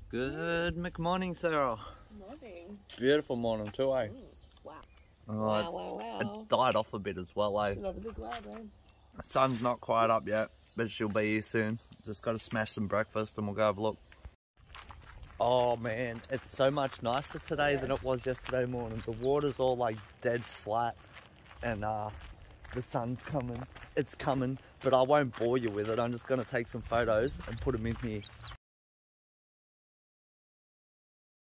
Good morning, Sarah. Morning. Beautiful morning too, eh? Wow. Oh, Wow. It died off a bit as well, eh? It's another big wow, man. The sun's not quite up yet, but she'll be here soon. Just got to smash some breakfast and we'll go have a look. Oh man, it's so much nicer today than it was yesterday morning. The water's all like dead flat and the sun's coming. It's coming, but I won't bore you with it. I'm just going to take some photos and put them in here.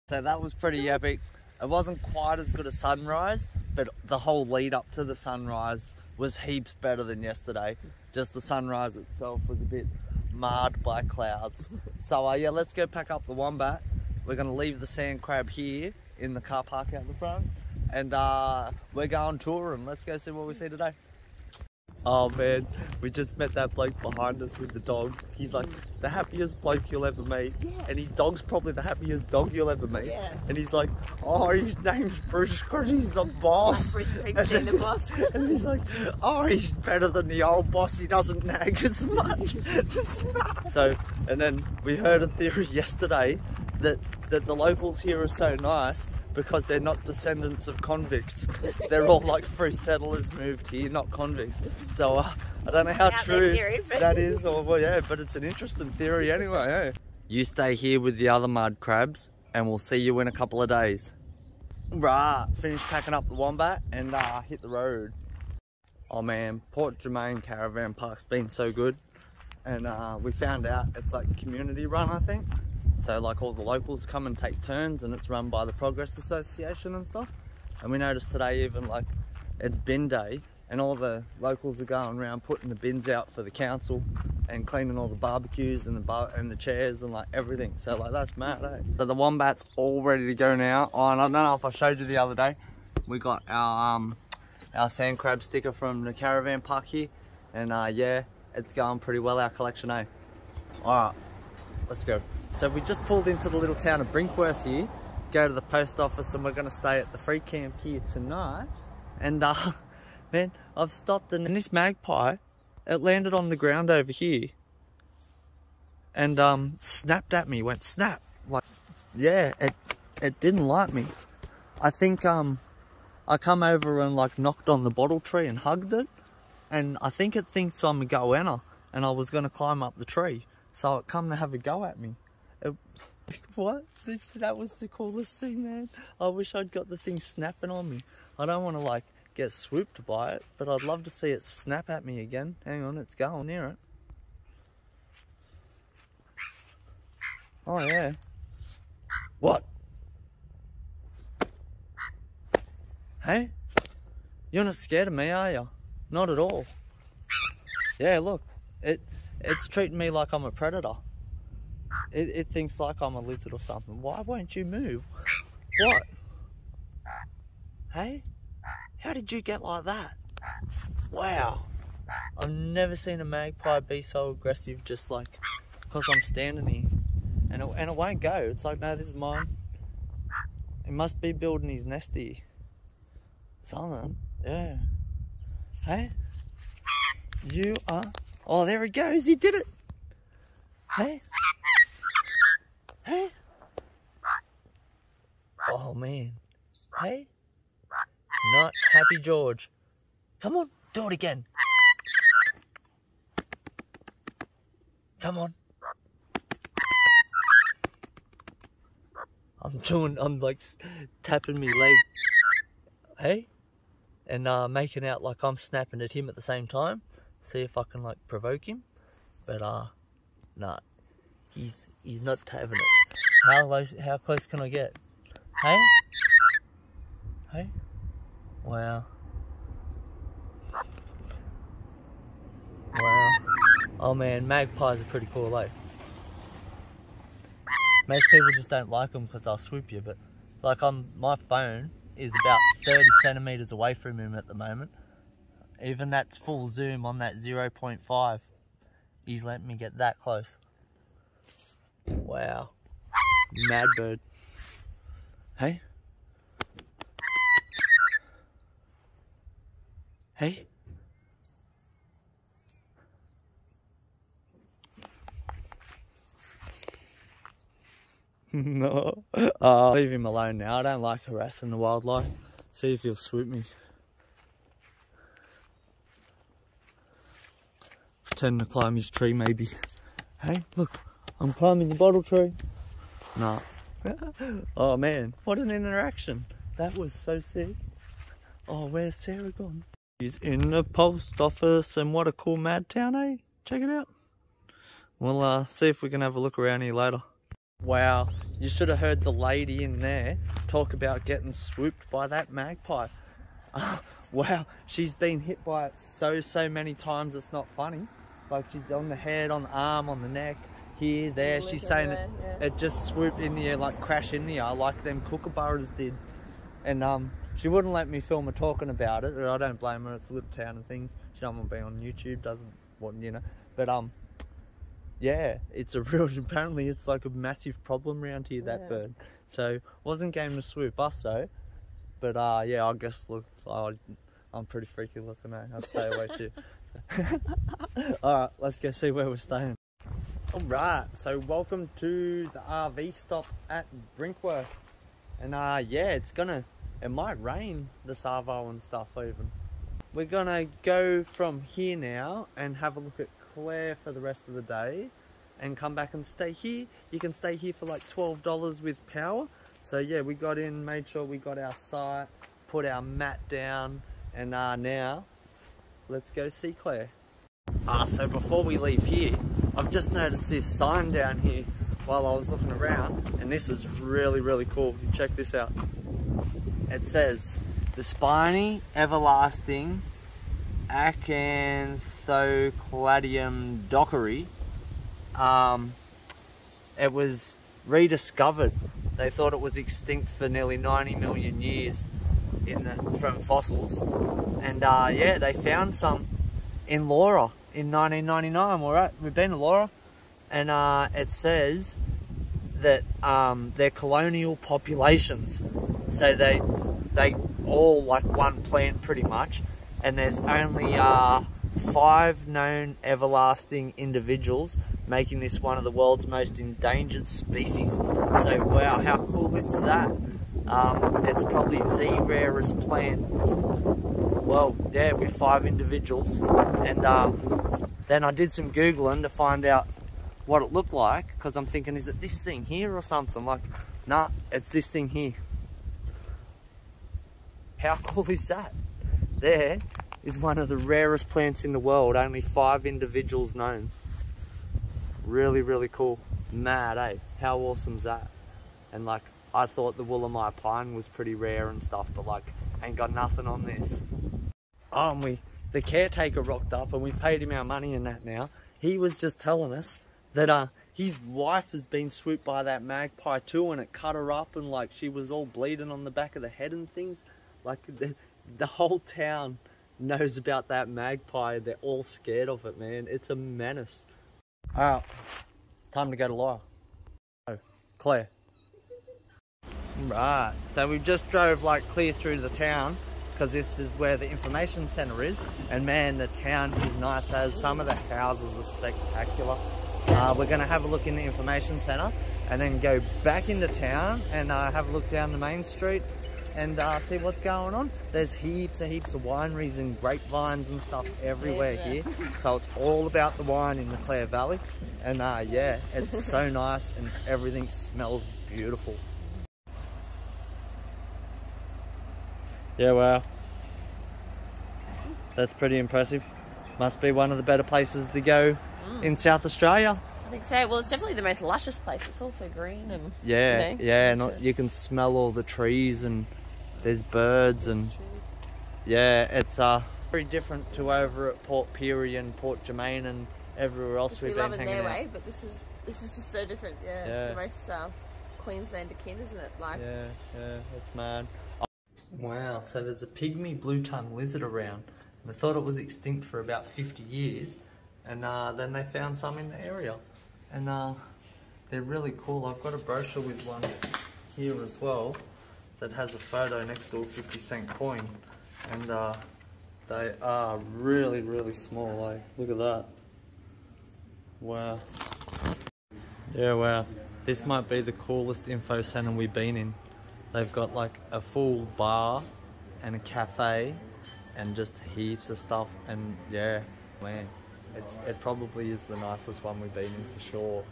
So that was pretty epic. It wasn't quite as good a sunrise, but the whole lead up to the sunrise was heaps better than yesterday. Just the sunrise itself was a bit marred by clouds. So yeah, let's go pack up the Wombat. We're going to leave the sand crab here in the car park out the front, and we're going touring. Let's go see what we see today. Oh man, we just met that bloke behind us with the dog. He's like the happiest bloke you'll ever meet. Yeah. And his dog's probably the happiest dog you'll ever meet. Yeah. And he's like, oh, his name's Bruce because he's the boss. Bruce Springsteen, the boss. And he's like, oh, he's better than the old boss. He doesn't nag as much. So, and then we heard a theory yesterday that the locals here are so nice because they're not descendants of convicts. They're all like free settlers moved here, not convicts. So I don't know how true that is, or well, yeah, but it's an interesting theory anyway. Eh? You stay here with the other mud crabs and we'll see you in a couple of days. Right, finished packing up the Wombat and hit the road. Oh man, Port Germain Caravan Park's been so good. And we found out it's like community run, I think. So like all the locals come and take turns, and it's run by the Progress Association and stuff. And we noticed today even like it's bin day and all the locals are going around putting the bins out for the council and cleaning all the barbecues and the chairs and like everything. So like that's mad, eh? So the Wombat's all ready to go now. Oh, and I don't know if I showed you the other day. We got our sand crab sticker from the caravan park here, and yeah, it's going pretty well, our collection, eh? Alright, let's go. So we just pulled into the little town of Brinkworth here, go to the post office, and we're going to stay at the free camp here tonight. And man, I've stopped and this magpie, it landed on the ground over here and snapped at me, went snap. Like, yeah, it didn't like me. I think I come over and like knocked on the bottle tree and hugged it. And I think it thinks I'm a goanna and I was going to climb up the tree. So it come to have a go at me. What? That was the coolest thing, man. I wish I'd got the thing snapping on me. I don't want to like get swooped by it, but I'd love to see it snap at me again. Hang on, it's going near it. Oh yeah. What? Hey? You're not scared of me, are you? Not at all. Yeah, look, it's treating me like I'm a predator. It thinks like I'm a lizard or something. Why won't you move? What? Hey? How did you get like that? Wow. I've never seen a magpie be so aggressive just like because I'm standing here. And it won't go. It's like, no, this is mine. He must be building his nest here. Something. Yeah. Hey? You are... Oh, there he goes. He did it. Hey? Hey? Oh, man. Hey? Not happy George. Come on. Do it again. Come on. I'm like tapping my leg. Hey? And making out like I'm snapping at him at the same time. See if I can like provoke him. But nah, he's not having it. How close can I get? Hey? Hey? Wow. Wow. Oh man, magpies are pretty cool, eh? Most people just don't like them because they'll swoop you, but like my phone is about 30 centimeters away from him at the moment. Even that's full zoom on that 0.5. He's letting me get that close. Wow. Mad bird. Hey? Hey? No. Leave him alone now. I don't like harassing the wildlife. See if he'll swoop me. Pretend to climb his tree maybe. Hey, look, I'm climbing the bottle tree. No. Oh man, what an interaction. That was so sick. Oh, where's Sarah gone? He's in the post office, and what a cool mad town, eh? Check it out. We'll see if we can have a look around here later. Wow, you should have heard the lady in there talk about getting swooped by that magpie. Wow, she's been hit by it so many times it's not funny. Like she's on the head, on the arm, on the neck, here, there. She's saying it just swooped in the air, like crash in the air, like them kookaburras did. And she wouldn't let me film her talking about it. I don't blame her, it's a little town and things. She don't want to be on YouTube, doesn't want, you know. But yeah, it's a real, apparently it's like a massive problem around here, that bird. So, wasn't game to swoop us though. But yeah, I guess, look, I'm pretty freaky looking, eh? I'll stay away too. So. Alright, let's go see where we're staying. Alright, so welcome to the RV stop at Brinkworth. And yeah, it might rain this Arvo and stuff even. We're gonna go from here now and have a look at Clare for the rest of the day and come back and stay here. You can stay here for like $12 with power. So yeah, we got in, made sure we got our site, put our mat down, and now let's go see Clare. So before we leave here, I've just noticed this sign down here while I was looking around, and this is really cool. You check this out. It says, the spiny, everlasting Acanthocladium dockery. It was rediscovered. They thought it was extinct for nearly 90 million years from fossils. And yeah, they found some in Laura in 1999. We've been to Laura, and it says that they're colonial populations. So they all like one plant pretty much, and there's only 5 known everlasting individuals, making this one of the world's most endangered species. So wow, how cool is that? It's probably the rarest plant. Well, yeah, with 5 individuals. And then I did some Googling to find out what it looked like, because I'm thinking, is it this thing here or something? Like, nah, it's this thing here. How cool is that? There is one of the rarest plants in the world, only 5 individuals known. Really cool. Mad, eh? How awesome is that? And like, I thought the Woolamai pine was pretty rare and stuff, but like, ain't got nothing on this. Oh, and the caretaker rocked up and we paid him our money and that now. He was just telling us that his wife has been swooped by that magpie too, and it cut her up, and like she was all bleeding on the back of the head and things. Like the whole town knows about that magpie. They're all scared of it, man. It's a menace. Alright, time to go to Laura. Oh, Clare. Right, so we just drove like clear through the town, because this is where the information centre is, and man, the town is nice as. Some of the houses are spectacular. We're going to have a look in the information centre and then go back into town and have a look down the main street and see what's going on. There's heaps of wineries and grapevines and stuff everywhere here, so it's all about the wine in the Clare Valley. And yeah, it's so nice and everything smells beautiful. Yeah, wow. That's pretty impressive. Must be one of the better places to go in South Australia. I think so. Well, it's definitely the most luscious place. It's also green and yeah, you know, yeah, and you can smell all the trees and there's birds and yeah, it's very different to over at Port Pirie and Port Germain and everywhere else we've been hanging out. We love it their way, but this is just so different. Yeah, the most Queenslander kin, isn't it? Like yeah, it's mad. Wow, so there's a pygmy blue-tongued lizard around. They thought it was extinct for about 50 years, and then they found some in the area. And they're really cool. I've got a brochure with one here as well that has a photo next to a 50-cent coin. And they are really small, like, look at that. Wow. Yeah, wow. This might be the coolest info centre we've been in. They've got like a full bar and a cafe and just heaps of stuff, and yeah, man, it probably is the nicest one we've been in for sure.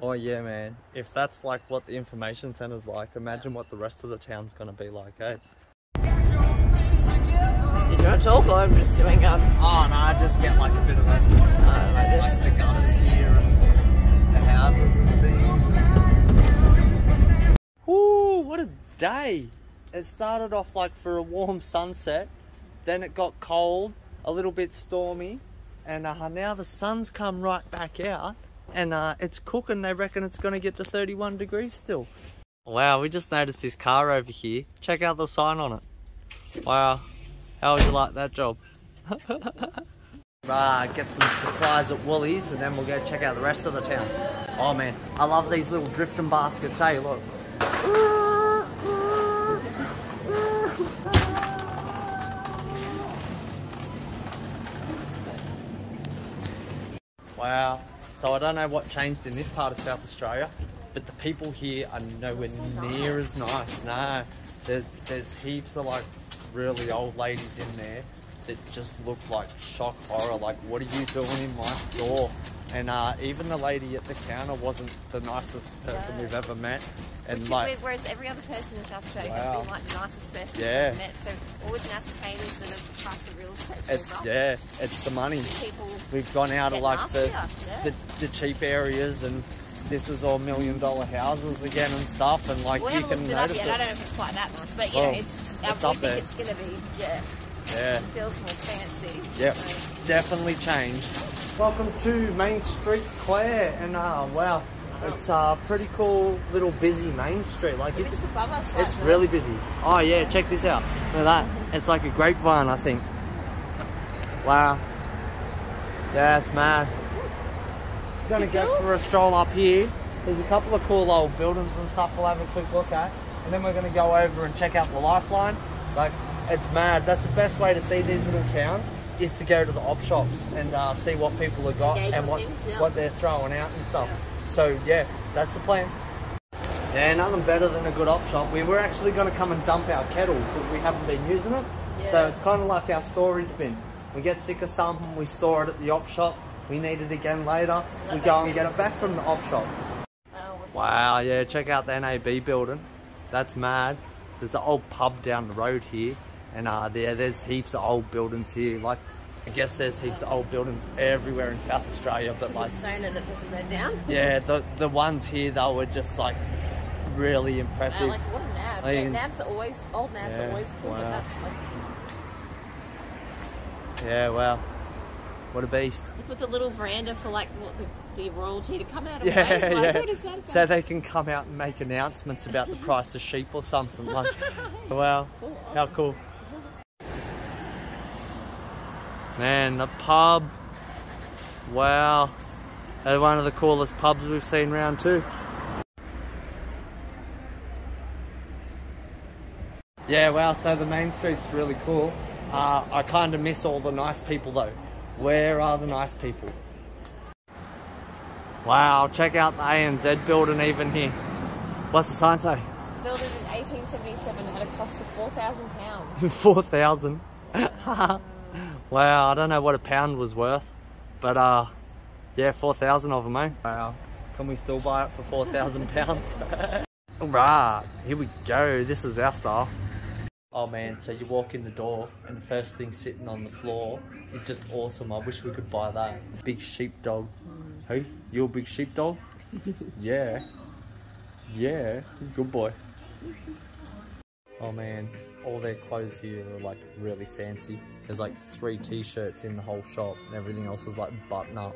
Oh yeah, man, if that's like what the information centre's like, imagine what the rest of the town's gonna be like, eh? You doing a talk, or I'm just doing Oh no, I just get like a bit of a like this. like the gutters here and the houses and things. Ooh, what a day! It started off like for a warm sunset, then it got cold, a little bit stormy, and now the sun's come right back out, and it's cooking. They reckon it's gonna get to 31 degrees still. Wow, we just noticed this car over here. Check out the sign on it. Wow, how would you like that job? Get some supplies at Woolies, and then we'll go check out the rest of the town. Oh man, I love these little drifting baskets, hey, look. Wow, so I don't know what changed in this part of South Australia, but the people here are nowhere near as nice. No, there's heaps of like really old ladies in there that just look like shock horror, like what are you doing in my store? And even the lady at the counter wasn't the nicest person we've ever met. And whereas every other person in South Australia has been like the nicest person we've ever met. So all we can ascertain is that the price of real estate goes up. Yeah, it's the money. We've gone out of like the cheap areas, and this is all $1 million houses again and stuff, and like you can notice it. I don't know if it's quite that much, but you know, it's up there. It's going to be, yeah. It feels more fancy. Yep, definitely changed. Welcome to Main Street, Clare, and wow, it's a pretty cool little busy main street. Like it's above us. It's really busy. Oh yeah, check this out. Look at that. It's like a grapevine, I think. Wow. Yeah, it's mad. Gonna go for a stroll up here. There's a couple of cool old buildings and stuff we'll have a quick look at, and then we're gonna go over and check out the Lifeline. Like, it's mad. That's the best way to see these little towns, is to go to the op shops and see what people have got and what they're throwing out and stuff. So yeah, that's the plan. Yeah, nothing better than a good op shop. We were actually going to come and dump our kettle because we haven't been using it. Yeah. So it's kind of like our storage bin. We get sick of something, we store it at the op shop. We need it again later. We go and get it back from the op shop. Wow, yeah, check out the NAB building. That's mad. There's the old pub down the road here. And there's heaps of old buildings here. Like, I guess there's heaps of old buildings everywhere in South Australia, but like, stone and it doesn't burn down. Yeah, the ones here though were just like really impressive. Like what a nab. Yeah, nabs are always old nabs are always cool, but that's like. Yeah, wow, what a beast. You put the little veranda for like the royalty to come out of. What is that about? So they can come out and make announcements about the price of sheep or something. Like, wow, cool. How cool. Man, the pub, wow, that's one of the coolest pubs we've seen round too. Yeah, wow, so the main street's really cool. I kind of miss all the nice people though. Where are the nice people? Wow, check out the ANZ building even here. What's the sign say? Built in 1877 at a cost of £4,000. 4,000? Wow, I don't know what a pound was worth, but yeah, 4,000 of them, eh? Wow, can we still buy it for 4,000 pounds? Alright, here we go, this is our style. Oh man, so you walk in the door and the first thing sitting on the floor is just awesome. I wish we could buy that. Big sheepdog. Hey, you a big sheepdog? Yeah. Yeah, good boy. Oh man, all their clothes here are like really fancy. There's like 3 t-shirts in the whole shop and everything else is like button up.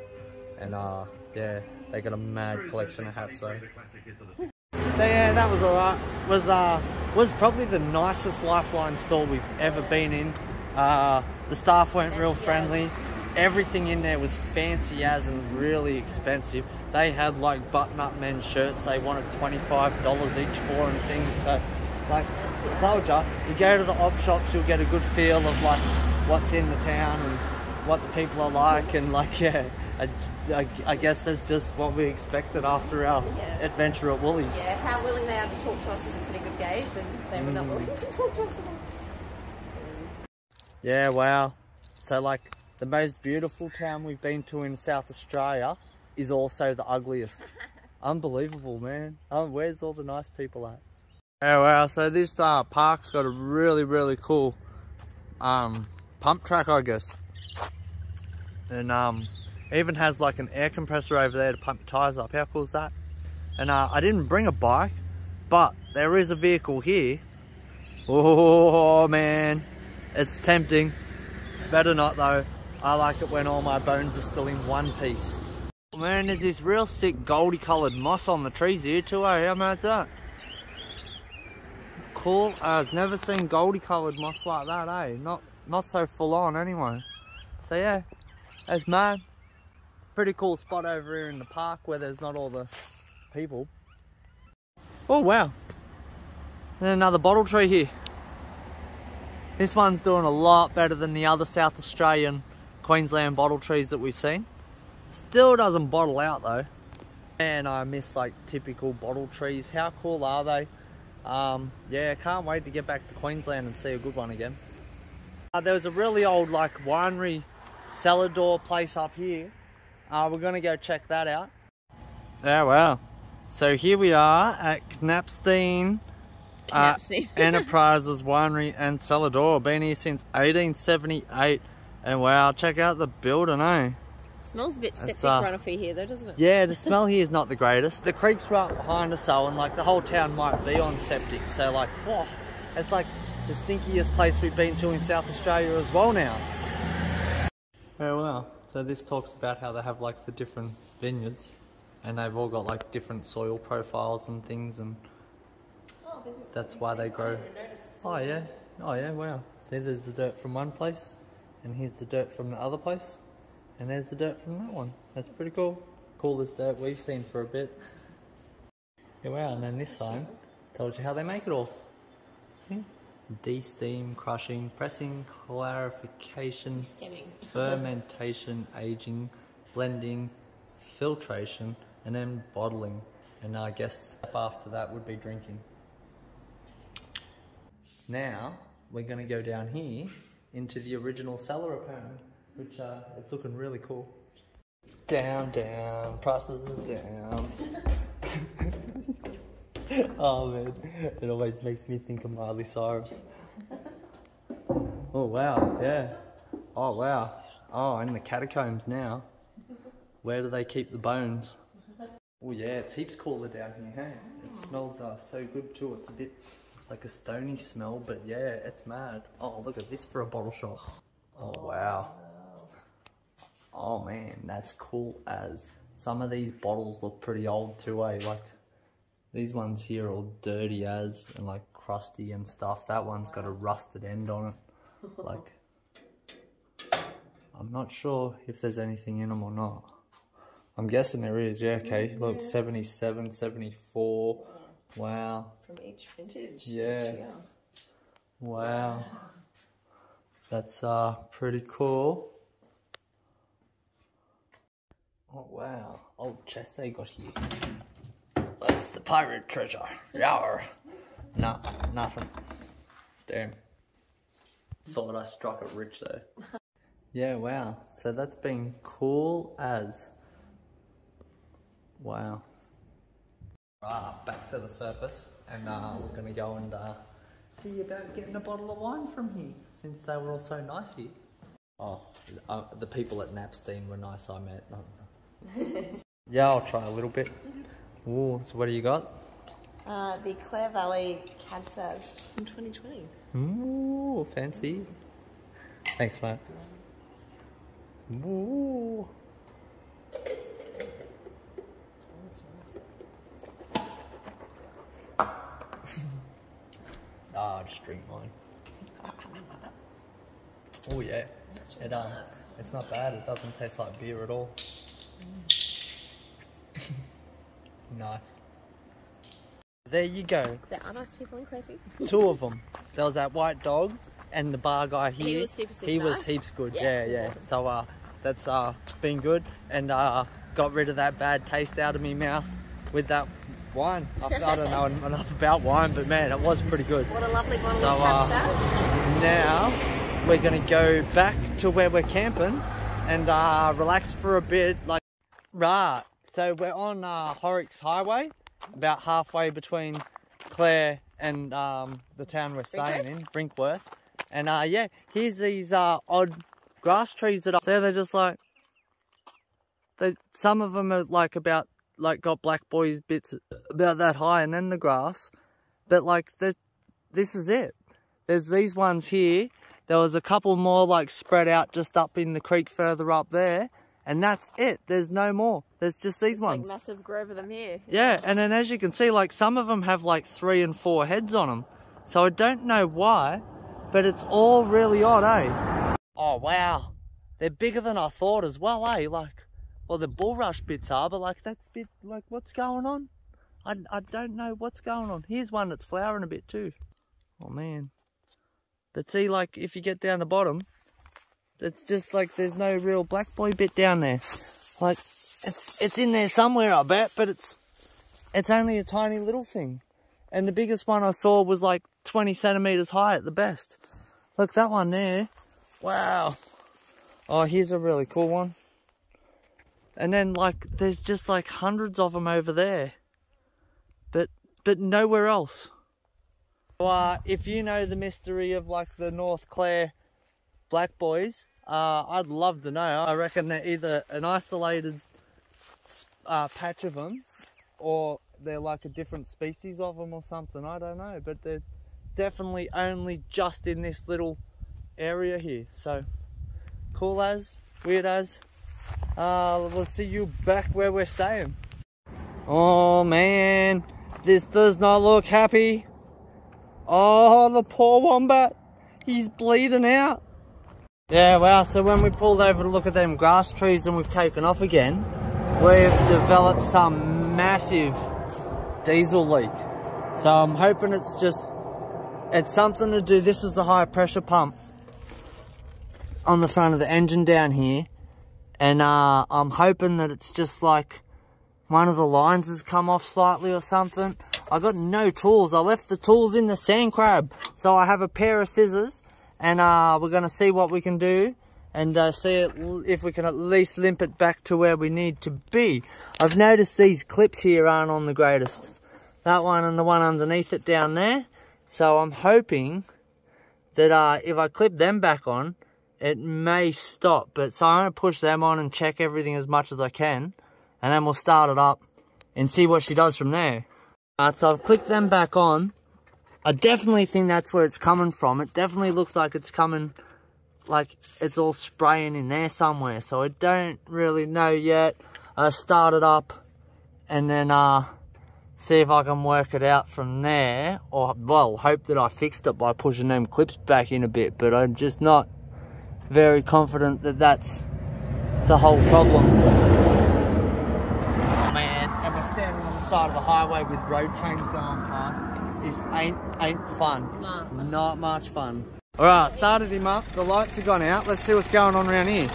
And yeah, they got a mad collection of hats though. So yeah, that was alright. Was probably the nicest Lifeline store we've ever been in. The staff weren't real friendly. Everything in there was fancy as and really expensive. They had like button-up men's shirts they wanted $25 each for and things. So like I told ya, you go to the op shops, you'll get a good feel of like what's in the town and what the people are like, and like yeah, I guess that's just what we expected after our adventure at Woolies. Yeah, how willing they are to talk to us is a pretty good gauge, and they were not willing to talk to us at all. Yeah, wow. So like the most beautiful town we've been to in South Australia is also the ugliest. Unbelievable, man. Oh, where's all the nice people at? Yeah, wow. So this park's got a really cool pump track, I guess. And even has like an air compressor over there to pump your tyres up. How cool is that? And I didn't bring a bike, but there is a vehicle here. Oh man, it's tempting. Better not though. I like it when all my bones are still in one piece. Man, there's this real sick goldy coloured moss on the trees here too, eh? How about that? Cool. I've never seen goldy coloured moss like that, eh? Not so full on anyway. So yeah, that's mad. Pretty cool spot over here in the park where there's not all the people. Oh wow. And another bottle tree here. This one's doing a lot better than the other South Australian Queensland bottle trees that we've seen. Still doesn't bottle out though. And I miss like typical bottle trees. How cool are they? Yeah, can't wait to get back to Queensland and see a good one again. There was a really old like winery cellar door place up here. We're gonna go check that out. Yeah, wow. So here we are at Knapstein Enterprises Winery and Cellar Door. Been here since 1878. And wow, check out the building, eh? Smells a bit septic runoffy here though, doesn't it? Yeah, the smell here is not the greatest. The creek's right behind us though, and like the whole town might be on septic. So like, whoa, it's like the stinkiest place we've been to in South Australia as well now. Oh wow. So this talks about how they have like the different vineyards, and they've all got like different soil profiles and things, and that's why they grow. Oh yeah, wow. See, there's the dirt from one place, and here's the dirt from the other place, and there's the dirt from that one. That's pretty cool. Coolest dirt we've seen for a bit. Yeah, wow. And then this sign tells you how they make it all. See? De-steam, crushing, pressing, clarification, fermentation, aging, blending, filtration, and then bottling. And I guess after that would be drinking. Now we're going to go down here into the original cellar apparently, which it's looking really cool. Down, prices is down. Oh man, it always makes me think of Miley Cyrus. Oh wow, yeah. Oh wow. Oh, in the catacombs now. Where do they keep the bones? Oh yeah, it's heaps cooler down here, hey? It smells so good too. It's a bit like a stony smell, but yeah, it's mad. Oh, look at this for a bottle shop. Oh wow. Oh man, that's cool as. Some of these bottles look pretty old too, eh? Like, these ones here are all dirty as and like crusty and stuff. That one's got a rusted end on it. Like, I'm not sure if there's anything in them or not. I'm guessing there is, yeah, okay. Look, 77, 74. Wow. From each vintage. Yeah. Wow. That's pretty cool. Oh wow. Old chest they got here. That's the pirate treasure. Yar. Nah, nothing. Damn. Thought I struck it rich though. Yeah, wow. So that's been cool as. Wow. Back to the surface, and we're gonna go and see about getting a bottle of wine from here, since they were all so nice here. Oh, the people at Knapstein were nice, I met. Yeah, I'll try a little bit. Ooh, so what do you got? The Clare Valley Cab Sav from 2020. Ooh, fancy. Thanks, mate. Ooh. I'll just drink mine. Oh yeah, really nice. It's not bad. It doesn't taste like beer at all. Nice. There you go. There are nice people in Clare too. Two of them. There was that white dog and the bar guy here. He was super He was nice. heaps good. Yeah. Yeah. So that's been good, and got rid of that bad taste out of my mouth with that wine. I don't know enough about wine, but man, it was pretty good. What a lovely bottle of Pasta. Now we're gonna go back to where we're camping and relax for a bit. Like, right, so we're on Horrocks Highway, about halfway between Clare and the town we're staying in, Brinkworth. And yeah, here's these odd grass trees that so they're just like, some of them are like got black boys bits about that high, and then the grass, but like this is it. There's these ones here. There was a couple more like spread out just up in the creek further up there, and that's it. There's no more. There's just these ones. Like massive grove of them here. Yeah, and then as you can see, like some of them have like 3 and 4 heads on them. So I don't know why, but it's all really odd, eh? Oh wow, they're bigger than I thought as well, eh? Like, well, the bulrush bits are, but like that's a bit like, what's going on? I don't know what's going on. Here's one that's flowering a bit too. Oh man. But see, like if you get down the bottom, it's just like there's no real black boy bit down there. Like it's in there somewhere, I bet, but it's only a tiny little thing. And the biggest one I saw was like 20 centimeters high at the best. Look, that one there. Wow. Oh, here's a really cool one. And then like there's just like hundreds of them over there. But nowhere else. So, if you know the mystery of like the North Clare black boys, I'd love to know. I reckon they're either an isolated patch of them, or they're like a different species of them or something. I don't know, but they're definitely only just in this little area here. So cool as, weird as. We'll see you back where we're staying. Oh man, this does not look happy. Oh, the poor wombat, he's bleeding out. Yeah, wow, so when we pulled over to look at them grass trees and we've taken off again, we've developed some massive diesel leak. So I'm hoping it's something to do, this is the high pressure pump on the front of the engine down here. And I'm hoping that it's just like one of the lines has come off slightly or something. I got no tools. I left the tools in the sand crab. So I have a pair of scissors, and we're going to see what we can do and see if we can at least limp it back to where we need to be. I've noticed these clips here aren't on the greatest. That one and the one underneath it down there. So I'm hoping that if I clip them back on, it may stop. But so I'm going to push them on and check everything as much as I can, and then we'll start it up and see what she does from there. So I've clicked them back on. I definitely think that's where it's coming from. It definitely looks like it's coming, like it's all spraying in there somewhere. So I don't really know yet. I start it up and then see if I can work it out from there. Or, well, hope that I fixed it by pushing them clips back in a bit. But I'm just not very confident that that's the whole problem. Standing on the side of the highway with road trains going past. This ain't fun. No. Not much fun. Alright, started him up. The lights have gone out. Let's see what's going on around here.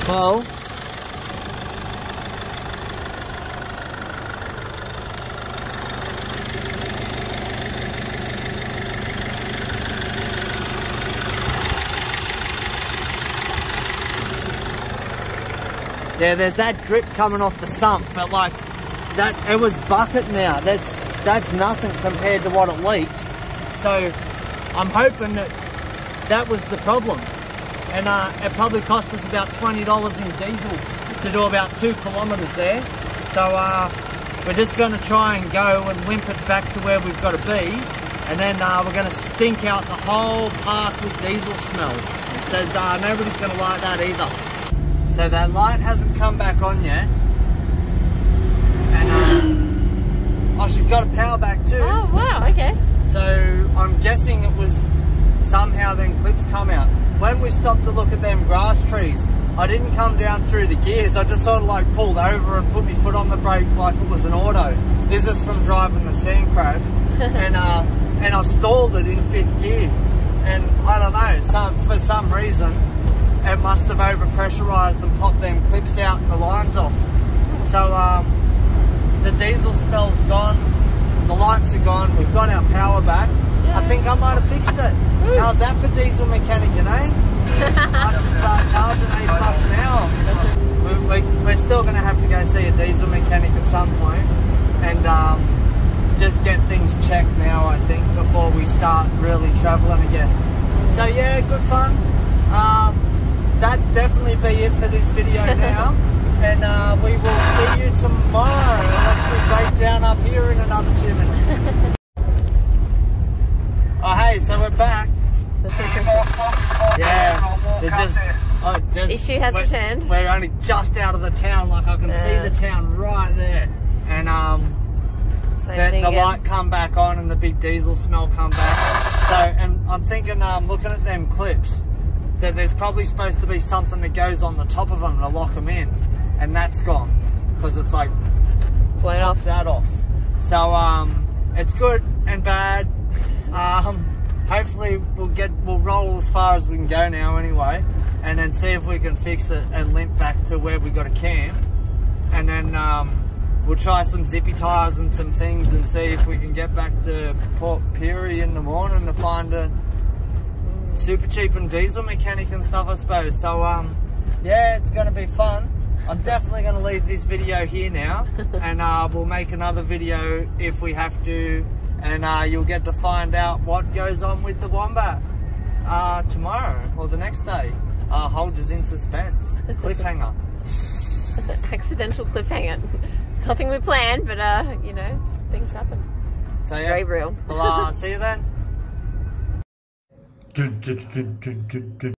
Well, yeah, there's that drip coming off the sump, but like that, it was bucket now. That's nothing compared to what it leaked. So I'm hoping that was the problem. And it probably cost us about $20 in diesel to do about 2 kilometers there. So we're just going to try and go and limp it back to where we've got to be. And then we're going to stink out the whole park with diesel smell. So nobody's going to like that either. So that light hasn't come back on yet. And oh, she's got a power back too. Oh wow, okay. So I'm guessing it was somehow them clips come out. When we stopped to look at them grass trees, I didn't come down through the gears. I just sort of like pulled over and put my foot on the brake like it was an auto. This is from driving the sand crab, and I stalled it in 5th gear, and I don't know, for some reason it must have overpressurized and popped them clips out and the lines off. So the diesel smell's gone, the lights are gone, we've got our power back. Yeah. I think I might have fixed it. Ooh. How's that for diesel mechanic, you know? I should start charging $8 an hour. We're still going to have to go see a diesel mechanic at some point and just get things checked now, I think, before we start really travelling again. So yeah, good fun. That'd definitely be it for this video now. And we will see you tomorrow, unless we break down up here in another 2 minutes. Oh hey, so we're back. Yeah, they're Issue has returned. We're only just out of the town, like I can see the town right there. And the light come back on and the big diesel smell come back. So, and I'm thinking, looking at them clips, that there's probably supposed to be something that goes on the top of them to lock them in. And that's gone, because it's like blown off. That off. So it's good and bad. Hopefully we'll roll as far as we can go now anyway, and then see if we can fix it and limp back to where we got to camp, and then we'll try some zippy tyres and some things and see if we can get back to Port Pirie in the morning to find a super cheap and diesel mechanic and stuff, I suppose. So yeah, it's going to be fun. I'm definitely going to leave this video here now, and we'll make another video if we have to, and you'll get to find out what goes on with the Wombat tomorrow or the next day. Hold us in suspense. Cliffhanger. Accidental cliffhanger. Nothing we planned, but you know, things happen. So it's yeah, very real. Well, see you then.